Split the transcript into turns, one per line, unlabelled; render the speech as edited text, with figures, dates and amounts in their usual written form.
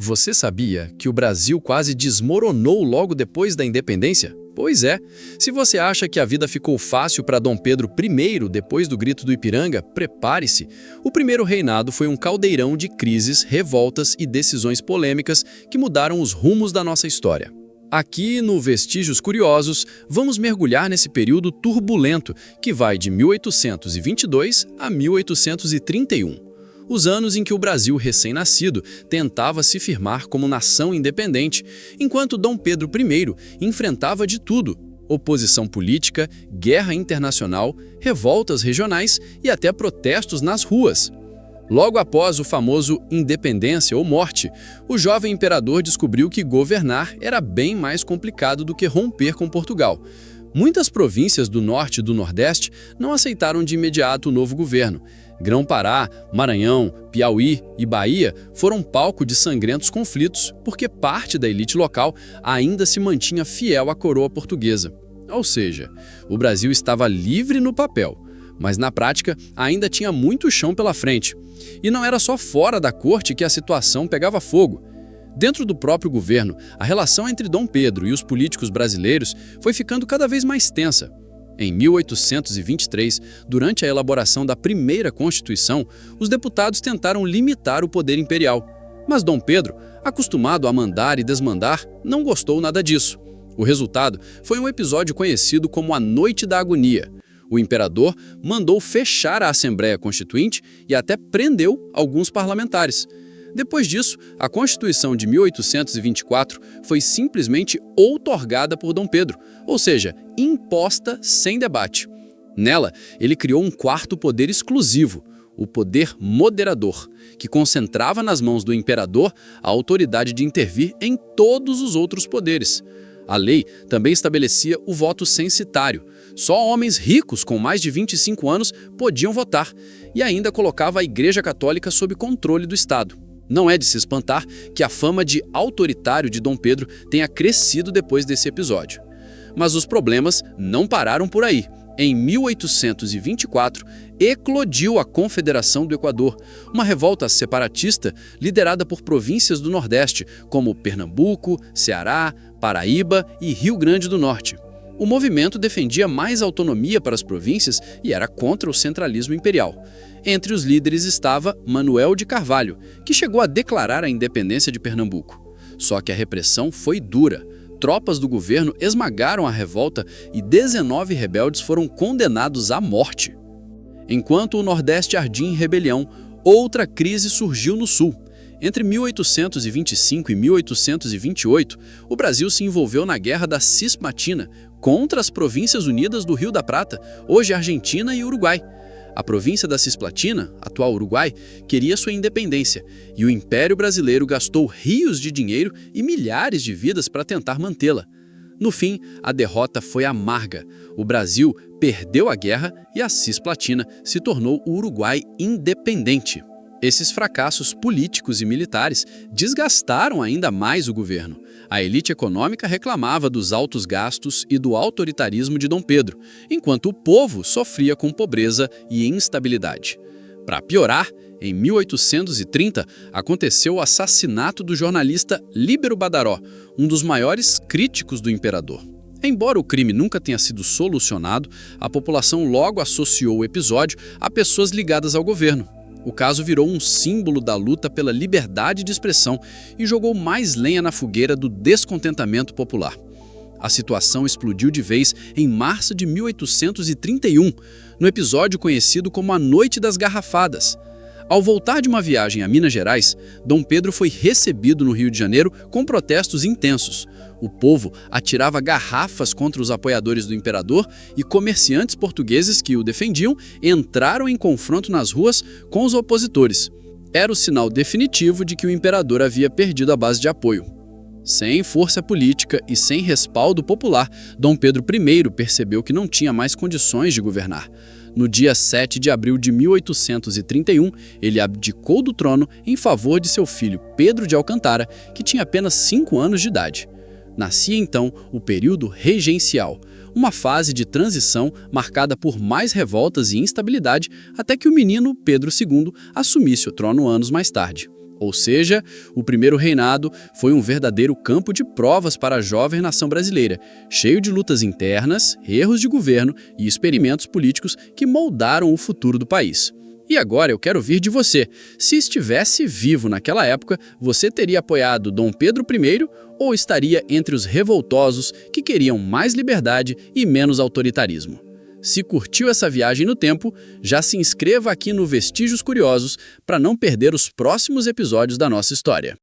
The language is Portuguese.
Você sabia que o Brasil quase desmoronou logo depois da independência? Pois é. Se você acha que a vida ficou fácil para Dom Pedro I depois do Grito do Ipiranga, prepare-se. O primeiro reinado foi um caldeirão de crises, revoltas e decisões polêmicas que mudaram os rumos da nossa história. Aqui, no Vestígios Curiosos, vamos mergulhar nesse período turbulento que vai de 1822 a 1831. Os anos em que o Brasil recém-nascido tentava se firmar como nação independente, enquanto Dom Pedro I enfrentava de tudo: oposição política, guerra internacional, revoltas regionais e até protestos nas ruas. Logo após o famoso Independência ou Morte, o jovem imperador descobriu que governar era bem mais complicado do que romper com Portugal. Muitas províncias do norte e do nordeste não aceitaram de imediato o novo governo. Grão-Pará, Maranhão, Piauí e Bahia foram palco de sangrentos conflitos porque parte da elite local ainda se mantinha fiel à coroa portuguesa. Ou seja, o Brasil estava livre no papel, mas na prática ainda tinha muito chão pela frente. E não era só fora da corte que a situação pegava fogo. Dentro do próprio governo, a relação entre Dom Pedro e os políticos brasileiros foi ficando cada vez mais tensa. Em 1823, durante a elaboração da primeira Constituição, os deputados tentaram limitar o poder imperial. Mas Dom Pedro, acostumado a mandar e desmandar, não gostou nada disso. O resultado foi um episódio conhecido como a Noite da Agonia. O imperador mandou fechar a Assembleia Constituinte e até prendeu alguns parlamentares. Depois disso, a Constituição de 1824 foi simplesmente outorgada por Dom Pedro, ou seja, imposta sem debate. Nela, ele criou um quarto poder exclusivo, o poder moderador, que concentrava nas mãos do imperador a autoridade de intervir em todos os outros poderes. A lei também estabelecia o voto censitário. Só homens ricos com mais de 25 anos podiam votar, e ainda colocava a Igreja Católica sob controle do Estado. Não é de se espantar que a fama de autoritário de Dom Pedro tenha crescido depois desse episódio. Mas os problemas não pararam por aí. Em 1824, eclodiu a Confederação do Equador, uma revolta separatista liderada por províncias do Nordeste, como Pernambuco, Ceará, Paraíba e Rio Grande do Norte. O movimento defendia mais autonomia para as províncias e era contra o centralismo imperial. Entre os líderes estava Manuel de Carvalho, que chegou a declarar a independência de Pernambuco. Só que a repressão foi dura. Tropas do governo esmagaram a revolta e 19 rebeldes foram condenados à morte. Enquanto o Nordeste ardia em rebelião, outra crise surgiu no Sul. Entre 1825 e 1828, o Brasil se envolveu na Guerra da Cisplatina contra as Províncias Unidas do Rio da Prata, hoje Argentina e Uruguai. A província da Cisplatina, atual Uruguai, queria sua independência, e o Império Brasileiro gastou rios de dinheiro e milhares de vidas para tentar mantê-la. No fim, a derrota foi amarga. O Brasil perdeu a guerra e a Cisplatina se tornou o Uruguai independente. Esses fracassos políticos e militares desgastaram ainda mais o governo. A elite econômica reclamava dos altos gastos e do autoritarismo de Dom Pedro, enquanto o povo sofria com pobreza e instabilidade. Para piorar, em 1830, aconteceu o assassinato do jornalista Líbero Badaró, um dos maiores críticos do imperador. Embora o crime nunca tenha sido solucionado, a população logo associou o episódio a pessoas ligadas ao governo. O caso virou um símbolo da luta pela liberdade de expressão e jogou mais lenha na fogueira do descontentamento popular. A situação explodiu de vez em março de 1831, no episódio conhecido como a Noite das Garrafadas. Ao voltar de uma viagem a Minas Gerais, Dom Pedro foi recebido no Rio de Janeiro com protestos intensos. O povo atirava garrafas contra os apoiadores do imperador e comerciantes portugueses que o defendiam entraram em confronto nas ruas com os opositores. Era o sinal definitivo de que o imperador havia perdido a base de apoio. Sem força política e sem respaldo popular, Dom Pedro I percebeu que não tinha mais condições de governar. No dia 7 de abril de 1831, ele abdicou do trono em favor de seu filho Pedro de Alcântara, que tinha apenas 5 anos de idade. Nascia então o período regencial, uma fase de transição marcada por mais revoltas e instabilidade até que o menino Pedro II assumisse o trono anos mais tarde. Ou seja, o primeiro reinado foi um verdadeiro campo de provas para a jovem nação brasileira, cheio de lutas internas, erros de governo e experimentos políticos que moldaram o futuro do país. E agora eu quero ouvir de você. Se estivesse vivo naquela época, você teria apoiado Dom Pedro I ou estaria entre os revoltosos que queriam mais liberdade e menos autoritarismo? Se curtiu essa viagem no tempo, já se inscreva aqui no Vestígios Curiosos para não perder os próximos episódios da nossa história.